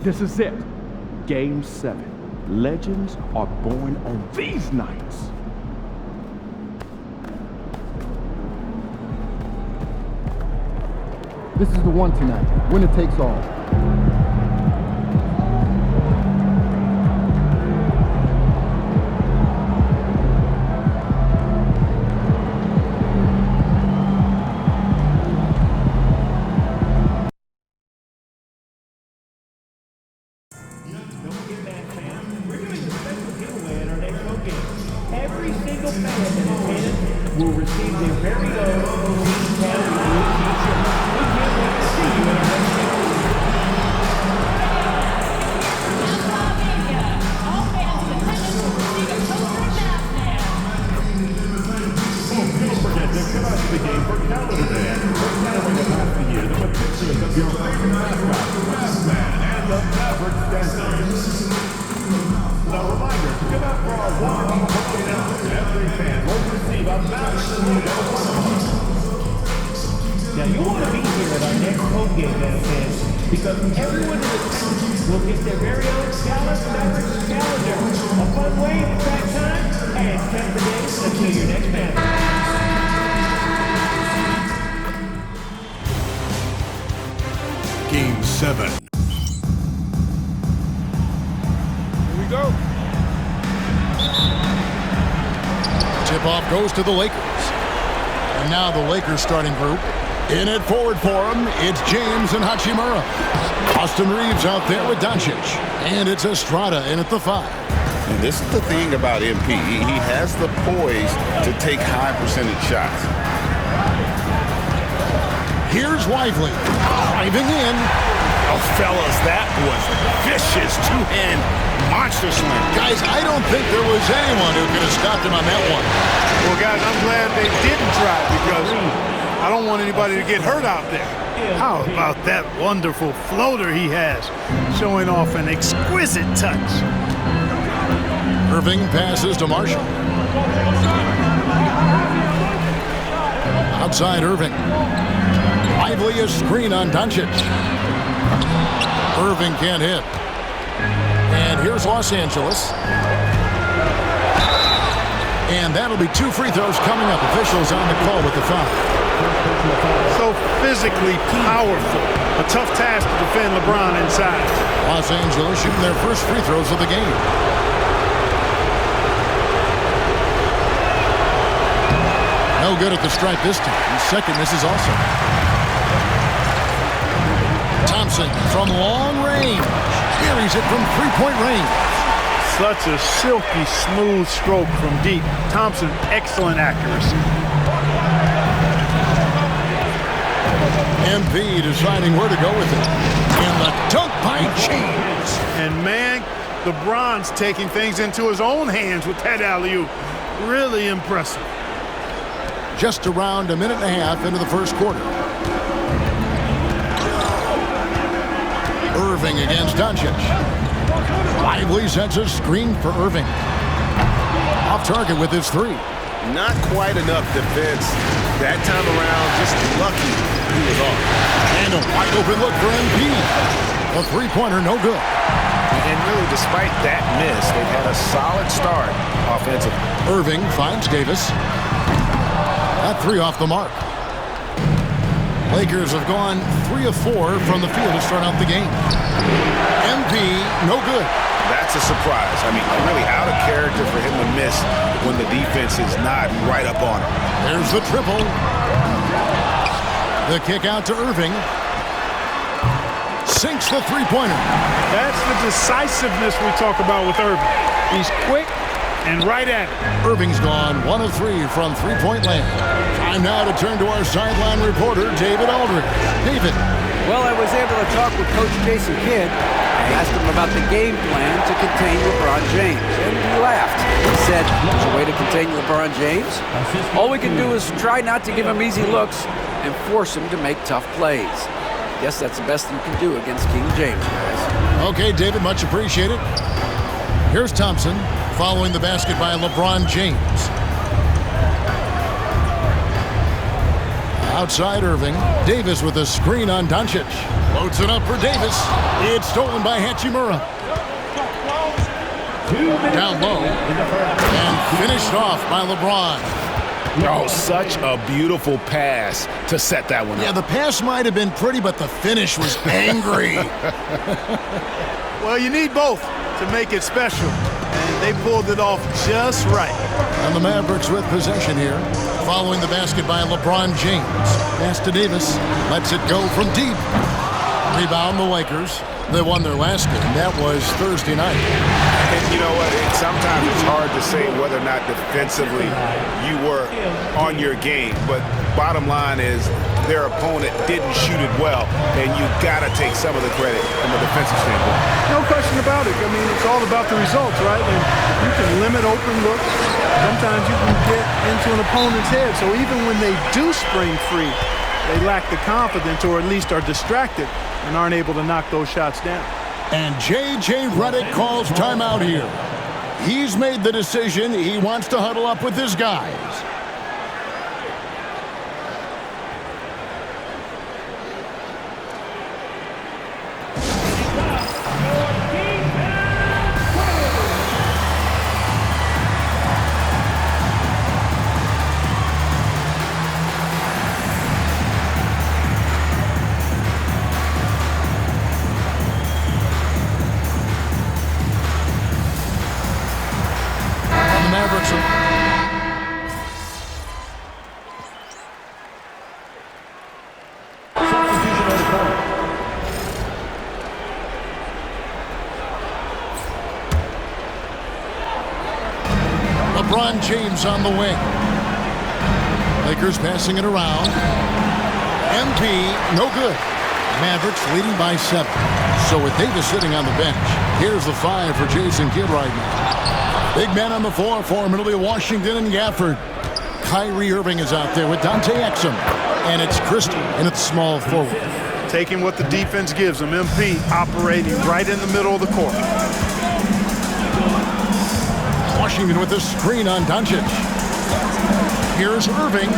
This is it. Game 7. Legends are born on these nights. This is the one tonight. Winner takes all. Every single fan in attendance will receive their very own Team County Blue t-shirt. We can't wait to see you in our next game. All fans in attendance will receive a poster and map now. Don't forget to come out to the game for Calendar Day. We're celebrating half the year with pictures of your favorite mascot, Batman, and the Maverick Dancers. Now, reminder, to come out for our warm-up party announcement. Every fan will receive a Maverick t-shirt. Now you want to be here at our next home game, fans, because everyone in attendance will get their very own Dallas Mavericks calendar. A fun way to track time and count the days until your next match. Game 7. Here we go. Tip-off goes to the Lakers. And now the Lakers starting group. In it forward for him, it's James and Hachimura. Austin Reeves out there with Doncic. And it's Estrada in at the 5. And this is the thing about MP. He has the poise to take high percentage shots. Here's Lively, driving in. Oh, fellas, that was vicious two-hand monster slam. Guys, I don't think there was anyone who could have stopped him on that one. Well, guys, I'm glad they didn't try because I don't want anybody to get hurt out there. How about that wonderful floater he has, showing off an exquisite touch. Irving passes to Marshall. Outside Irving. Lively a screen on Doncic. Irving can't hit. And here's Los Angeles. And that'll be 2 free throws coming up. Officials on the call with the foul. So physically powerful. A tough task to defend LeBron inside. Los Angeles shooting their first free throws of the game. No good at the strike this time. Second misses also. Thompson from long range. Carries it from three-point range. Such a silky, smooth stroke from deep. Thompson, excellent accuracy. MP deciding where to go with it. And the dunk by James. And man, LeBron's taking things into his own hands with that alley-oop. Really impressive. Just around a minute and a half into the first quarter. Irving against Doncic. Lively sets a screen for Irving. Off target with his 3. Not quite enough defense that time around. Just lucky he was off. And a wide open look for MP. A three-pointer, no good. And really, despite that miss, they've had a solid start offensively. Irving finds Davis. That 3 off the mark. Lakers have gone 3 of 4 from the field to start out the game. MP, no good. That's a surprise. I mean, really out of character for him to miss when the defense is not right up on him. There's the triple. The kick out to Irving. Sinks the three-pointer. That's the decisiveness we talk about with Irving. He's quick and right at it. Irving's gone 1 of 3 from three-point land. Time now to turn to our sideline reporter, David Aldridge. David. Well, I was able to talk with Coach Jason Kidd. I asked him about the game plan to contain LeBron James, and he laughed. He said, there's a way to contain LeBron James. All we can do is try not to give him easy looks and force him to make tough plays. Guess that's the best you can do against King James, guys. Okay, David, much appreciated. Here's Thompson following the basket by LeBron James. Outside Irving. Davis with a screen on Doncic. Loads it up for Davis. It's stolen by Hachimura. Down low. And finished off by LeBron. Oh, such a beautiful pass to set that one up. Yeah, the pass might have been pretty, but the finish was angry. Well, you need both to make it special, and they pulled it off just right. And the Mavericks with possession here, following the basket by LeBron James. Pass to Davis, lets it go from deep. Rebound the Lakers. They won their last game. That was Thursday night. And you know what? Sometimes it's hard to say whether or not defensively you were on your game. But bottom line is their opponent didn't shoot it well, and you got to take some of the credit from a defensive standpoint. No question about it. I mean, it's all about the results, right? And you can limit open looks. Sometimes you can get into an opponent's head. So even when they do spring free, they lack the confidence or at least are distracted and aren't able to knock those shots down. And J.J. Redick calls timeout here. He's made the decision. He wants to huddle up with his guys. LeBron James on the wing. Lakers passing it around. MP, no good. Mavericks leading by 7. So with Davis sitting on the bench, here's the 5 for Jason Kidd right now. Big man on the floor for Middle Washington and Gafford. Kyrie Irving is out there with Dante Exum. And it's Christie in its small forward. Taking what the defense gives them. MP operating right in the middle of the court. Washington with a screen on Doncic. Here's Irving.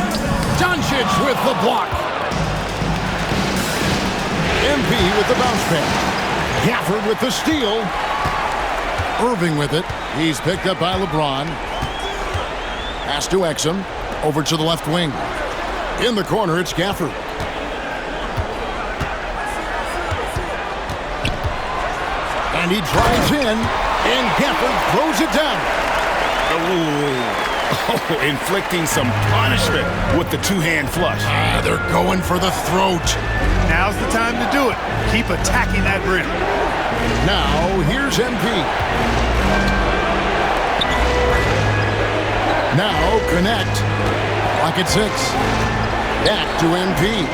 Doncic with the block. MP with the bounce pass. Gafford with the steal. Irving with it. He's picked up by LeBron. Pass to Exum. Over to the left wing. In the corner, it's Gafford. And he drives in, and Gafford throws it down. Oh, inflicting some punishment with the two-hand flush. They're going for the throat. Now's the time to do it. Keep attacking that rim. Now, here's MP. Now, connect. Lock at 6. Back to MP.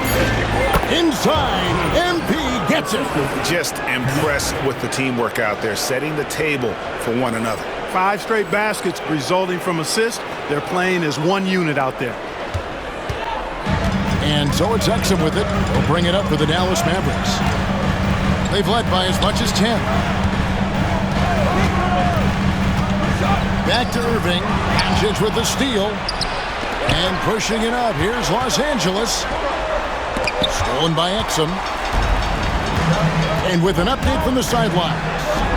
Inside, MP gets it. Just impressed with the teamwork out there, setting the table for one another. 5 straight baskets resulting from assists. They're playing as one unit out there. And so it's Exum with it. He'll bring it up for the Dallas Mavericks. They've led by as much as 10. Back to Irving. Doncic with the steal. And pushing it up. Here's Los Angeles. Stolen by Exum. And with an update from the sideline,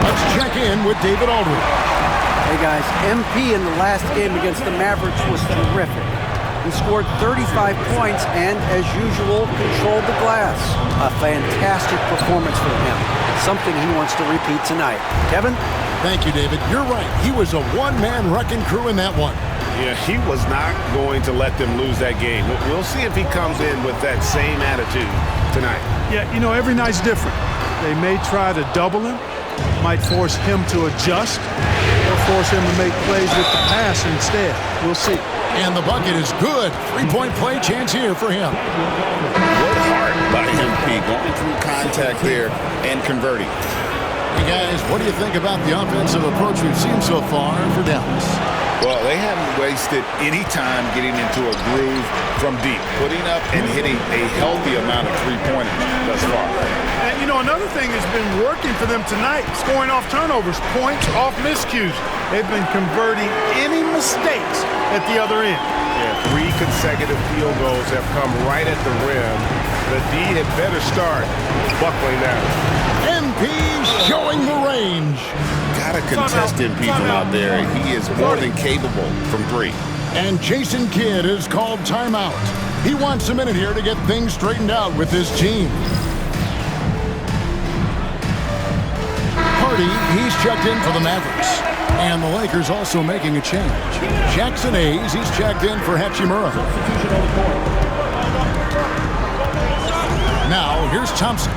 let's check in with David Aldridge. Hey guys, MP in the last game against the Mavericks was terrific. He scored 35 points and, as usual, controlled the glass. A fantastic performance for him. Something he wants to repeat tonight. Kevin? Thank you, David. You're right. He was a one-man wrecking crew in that one. Yeah, he was not going to let them lose that game. We'll see if he comes in with that same attitude tonight. Yeah, you know, every night's different. They may try to double him, might force him to adjust, or force him to make plays with the pass instead. We'll see. And the bucket is good. 3-point play chance here for him. Work hard by MP, going through contact there and converting. Hey guys, what do you think about the offensive approach we've seen so far for Dallas? Well, they haven't wasted any time getting into a groove from deep, putting up and hitting a healthy amount of three-pointers thus far. And, you know, another thing that's been working for them tonight, scoring off turnovers, points off miscues. They've been converting any mistakes at the other end. Yeah, 3 consecutive field goals have come right at the rim. The D had better start buckling down. MP showing the range. Got a contested people out there. He is more than capable from 3. And Jason Kidd has called timeout. He wants a minute here to get things straightened out with his team. Hardy, he's checked in for the Mavericks. And the Lakers also making a change. Jackson Hayes, he's checked in for Hachimura. Now, here's Thompson.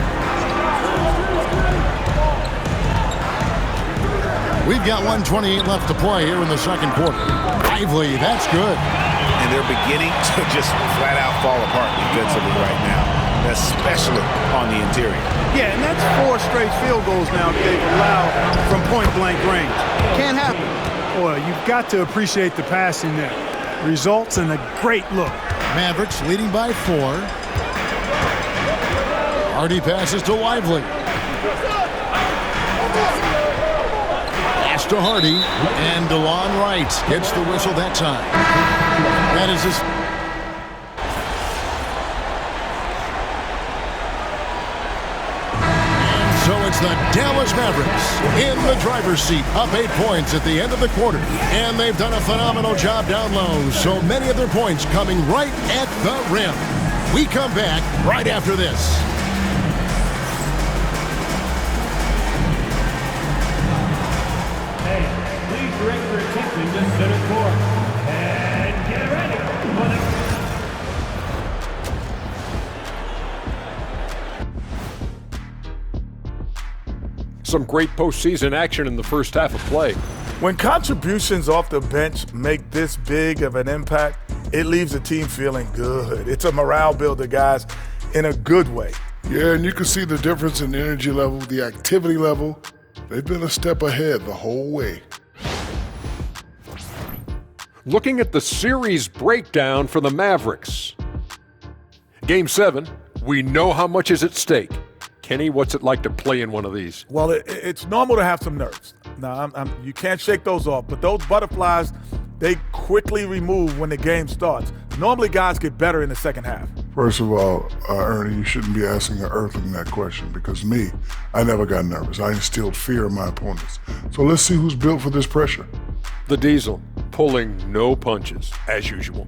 We've got 1:28 left to play here in the second quarter. Lively, that's good. And they're beginning to just flat out fall apart defensively right now, especially on the interior. Yeah, and that's 4 straight field goals now that they've allowed from point-blank range. Can't happen. Boy, you've got to appreciate the passing there. Results in a great look. Mavericks leading by 4. Hardy passes to Lively. Pass to Hardy. And DeLon Wright gets the whistle that time. That is his... So it's the Dallas Mavericks in the driver's seat, up 8 points at the end of the quarter. And they've done a phenomenal job down low, so many of their points coming right at the rim. We come back right after this. Hey, please direct your attention to center court. And get ready for the... Some great postseason action in the first half of play. When contributions off the bench make this big of an impact, it leaves the team feeling good. It's a morale builder, guys, in a good way. Yeah, and you can see the difference in energy level, the activity level. They've been a step ahead the whole way. Looking at the series breakdown for the Mavericks. Game 7, we know how much is at stake. Kenny, what's it like to play in one of these? Well, it's normal to have some nerves. Now, you can't shake those off, but those butterflies, they quickly remove when the game starts. Normally, guys get better in the second half. First of all, Ernie, you shouldn't be asking an Earthling that question because I never got nervous. I instilled fear in my opponents. So let's see who's built for this pressure. The Diesel, pulling no punches, as usual.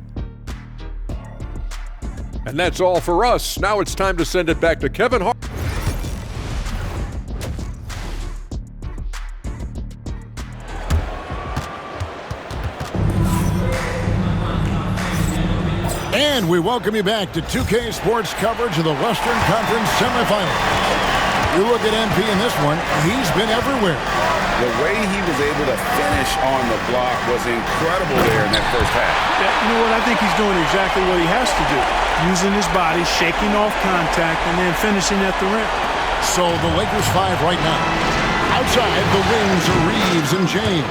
And that's all for us. Now it's time to send it back to Kevin Hart. And we welcome you back to 2K Sports coverage of the Western Conference semifinals. You look at MP in this one, he's been everywhere. The way he was able to finish on the block was incredible there in that first half. Yeah, you know what? I think he's doing exactly what he has to do. Using his body, shaking off contact, and then finishing at the rim. So the Lakers 5 right now. Outside, the wings are Reeves and James.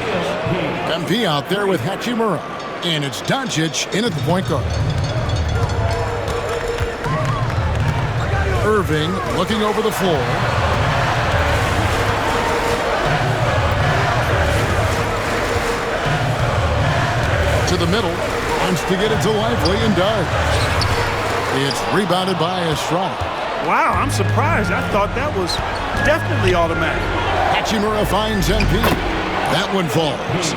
MP out there with Hachimura. And it's Doncic in at the point guard. Irving looking over the floor. To the middle. Wants to get it to Lively and does. It's rebounded by Estrada. Wow, I'm surprised. I thought that was definitely automatic. Hachimura finds MP. That one falls.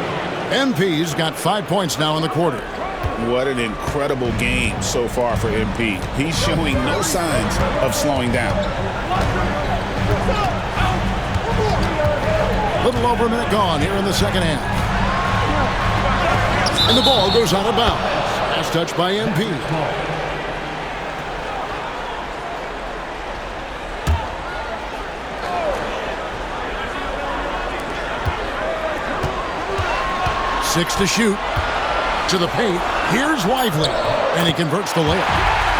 MP's got 5 points now in the quarter. What an incredible game so far for MP. He's showing no signs of slowing down. Little over a minute gone here in the second half. And the ball goes out of bounds. Last touch by MP. Six to shoot. To the paint. Here's Lively. And he converts the layup.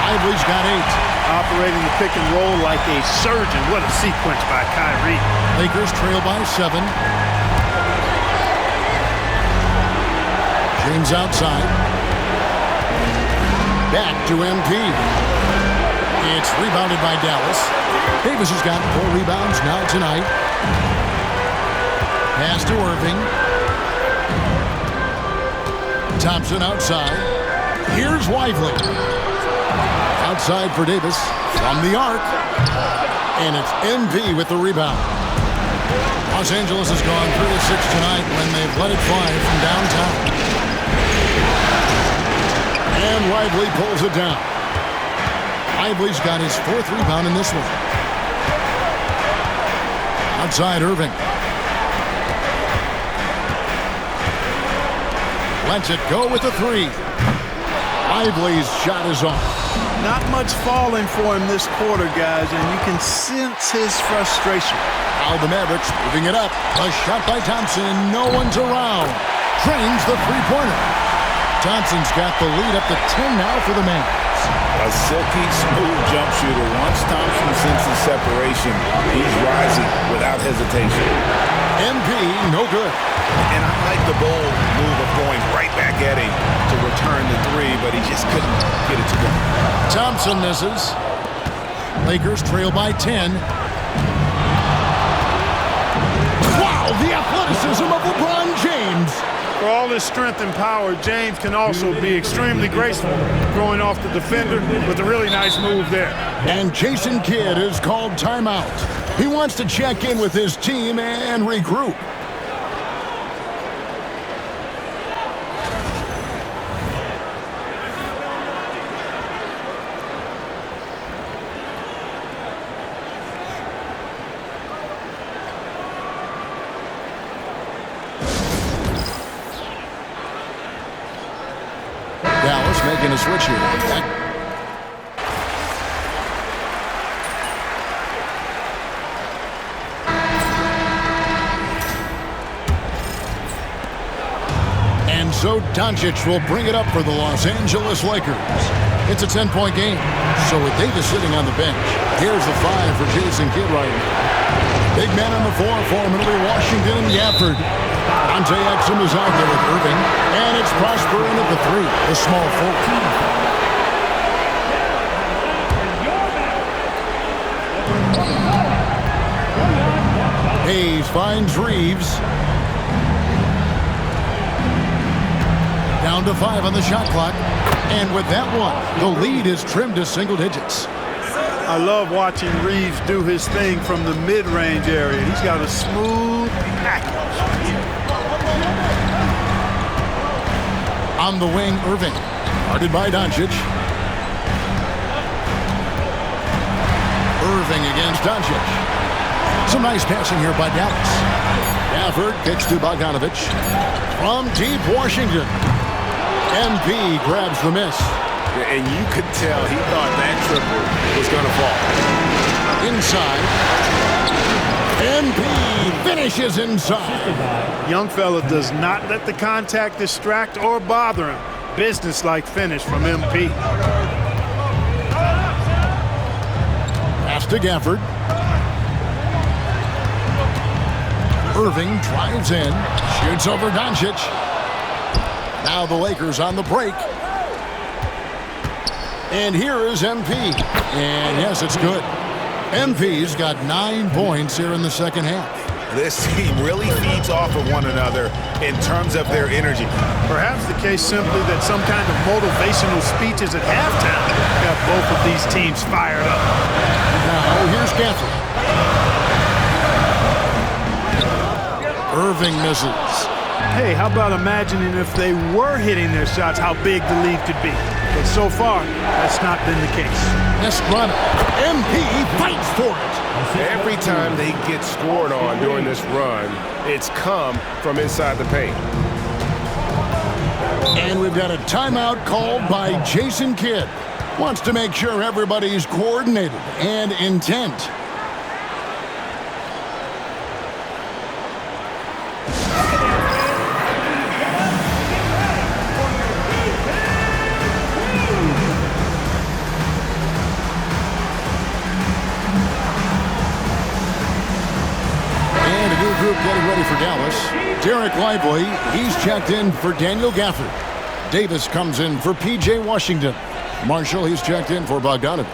Lively's got 8. operating the pick and roll like a surgeon. What a sequence by Kyrie. Lakers trail by 7. James outside. Back to MP. It's rebounded by Dallas. Davis has got 4 rebounds now tonight. Pass to Irving. Thompson outside. Here's Lively. Outside for Davis from the arc. And it's MP with the rebound. Los Angeles has gone 3-6 tonight when they've let it fly from downtown. And Lively pulls it down. Lively's got his 4th rebound in this one. Outside Irving. Lets it go with a 3. Lively's shot is off. Not much falling for him this quarter, guys, and you can sense his frustration. Now the Mavericks moving it up. A shot by Thompson. No one's around. Trains the three-pointer. Thompson's got the lead up to 10 now for the Mavs. A silky, smooth jump shooter. Once Thompson senses separation, he's rising without hesitation. MP, no good. And I like the bold move of going right back at him to return the 3, but he just couldn't get it to go. Thompson misses. Lakers trail by 10. Wow, the athleticism of LeBron James. For all his strength and power, James can also be extremely graceful, throwing off the defender with a really nice move there. And Jason Kidd has called timeout. He wants to check in with his team and regroup. Dallas making a switch here. And so Doncic will bring it up for the Los Angeles Lakers. It's a 10-point game. So with Davis sitting on the bench, here's the 5 for Jason Kidd right now. Big man on the 4 for him. It'll be Washington and Gafford. Dante Exum is out there with Irving. And it's Prosper in at the 3, the small forward. Hayes finds Reeves. Down to 5 on the shot clock. And with that one, the lead is trimmed to single digits. I love watching Reeves do his thing from the mid-range area. He's got a smooth package. On the wing, Irving. Guarded by Doncic. Irving against Doncic. Some nice passing here by Dallas. Gafford kicks to Bogdanovich. From deep Washington. MP grabs the miss. And you could tell he thought that triple was going to fall. Inside. MP finishes inside. Young fella does not let the contact distract or bother him. Business-like finish from MP. Pass to Gafford. Irving drives in. Shoots over Doncic. Now the Lakers on the break. And here is MP. And yes, it's good. MP's got 9 points here in the second half. This team really feeds off of one another in terms of their energy. Perhaps the case simply that some kind of motivational speeches at halftime got both of these teams fired up. Now here's Gafford. Irving misses. Hey, how about imagining if they were hitting their shots, how big the lead could be? But so far, that's not been the case. Estrada. MP fights for it. Every time they get scored on during this run, it's come from inside the paint. And we've got a timeout called by Jason Kidd. Wants to make sure everybody's coordinated and intent. Dallas. Derek Lively, he's checked in for Daniel Gafford. Davis comes in for P.J. Washington. Marshall, he's checked in for Bogdanovich.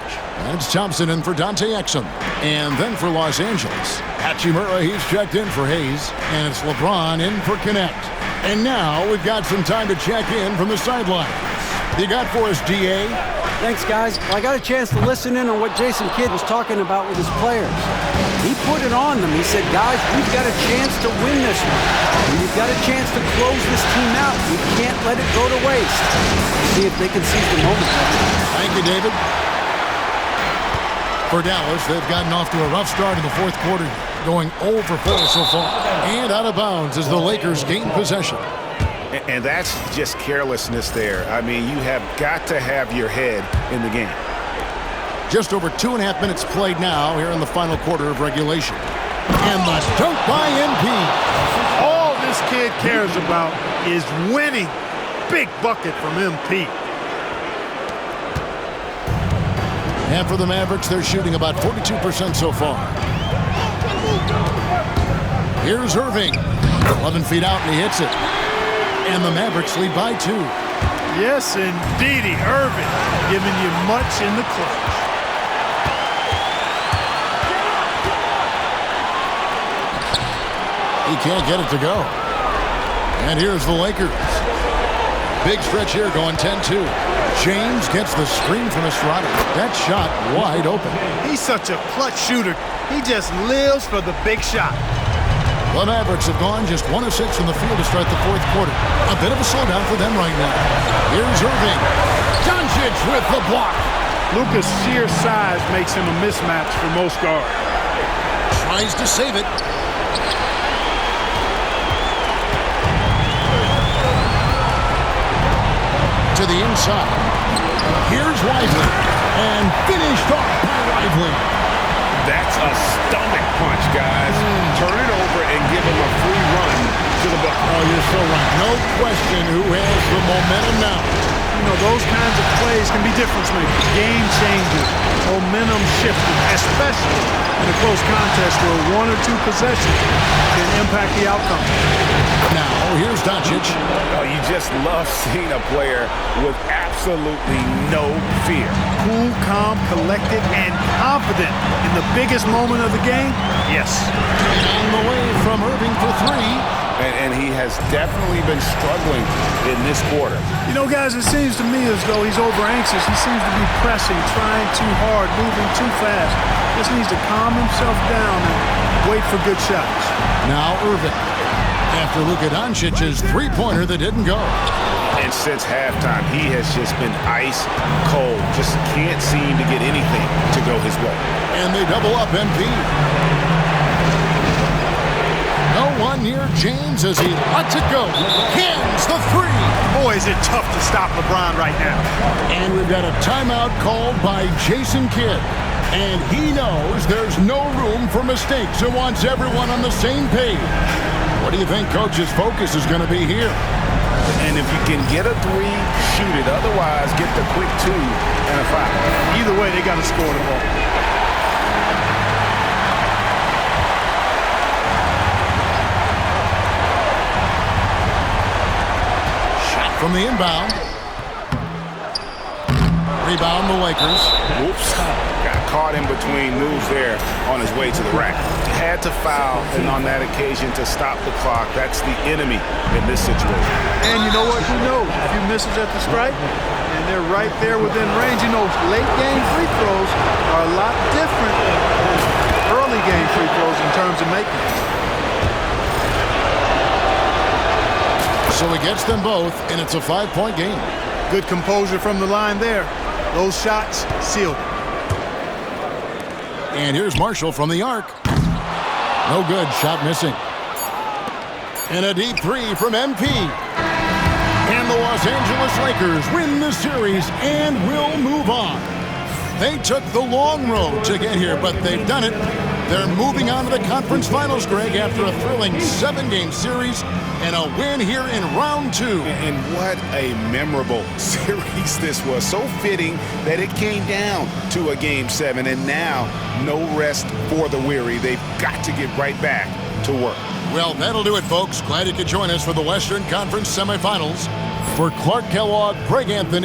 That's Thompson in for Dante Exum. And then for Los Angeles, Hachimura, he's checked in for Hayes. And it's LeBron in for Connect. And now we've got some time to check in from the sideline. You got for us, D.A.? Thanks, guys. Well, I got a chance to listen in on what Jason Kidd was talking about with his players. He put it on them. He said, guys, we've got a chance to win this one. We've got a chance to close this team out. We can't let it go to waste. See if they can seize the moment. Thank you, David. For Dallas, they've gotten off to a rough start in the fourth quarter, going 0 for 4 so far. And out of bounds as the Lakers gain possession. And that's just carelessness there. I mean, you have got to have your head in the game. Just over 2.5 minutes played now here in the final quarter of regulation. And the dunk by MP. All this kid cares about is winning. Big bucket from MP. And for the Mavericks, they're shooting about 42% so far. Here's Irving. 11 feet out, and he hits it. And the Mavericks lead by 2. Yes, indeedy. Irving giving you much in the clutch. He can't get it to go. And here's the Lakers. Big stretch here going 10-2. James gets the screen from Estrada. That shot wide open. He's such a clutch shooter. He just lives for the big shot. The Mavericks have gone just 1 of 6 from the field to start the fourth quarter. A bit of a slowdown for them right now. Here's Irving. Doncic with the block. Luka's sheer size makes him a mismatch for most guards. Tries to save it. To the inside. Here's Lively. And finished off by Lively. That's a stomach punch, guys. Turn it over and give him a free run to the bucket. Oh, you're so right. No question who has the momentum now. You know, those kinds of plays can be difference makers, game changers, momentum shifting, especially in a close contest where 1 or 2 possessions can impact the outcome. Now, here's Doncic. Oh, you just love seeing a player with absolutely no fear. Cool, calm, collected, and confident in the biggest moment of the game? Yes. On the way from Irving for 3. And he has definitely been struggling in this quarter. You know, guys, it seems to me as though he's over-anxious. He seems to be pressing, trying too hard, moving too fast. Just needs to calm himself down and wait for good shots. Now Irving. After Luka Doncic's three-pointer that didn't go. And since halftime, he has just been ice cold. Just can't seem to get anything to go his way. And they double up MP. No one near James as he lets it go. Hands the 3. Boy, is it tough to stop LeBron right now. And we've got a timeout called by Jason Kidd. And he knows there's no room for mistakes and wants everyone on the same page. What do you think Coach's focus is going to be here? And if you can get a 3, shoot it. Otherwise, get the quick 2 and a foul. Either way, they got to score the ball. Shot from the inbound. Rebound the Lakers. Whoops. Got caught in between moves there on his way to the rack. Had to foul, and on that occasion to stop the clock. That's the enemy in this situation. And you know what? Who knows? A few misses at the stripe, and they're right there within range. You know, late game free throws are a lot different than early game free throws in terms of making them. So he gets them both, and it's a 5-point game. Good composure from the line there. Those shots sealed. And here's Marshall from the arc. No good, shot missing. And a deep 3 from MP. And the Los Angeles Lakers win the series and will move on. They took the long road to get here, but they've done it. They're moving on to the conference finals, Greg, after a thrilling 7-game series and a win here in round 2. And what a memorable series this was. So fitting that it came down to a Game 7, and now no rest for the weary. They've got to get right back to work. Well, that'll do it, folks. Glad you could join us for the Western Conference semifinals. For Clark Kellogg, Greg Anthony.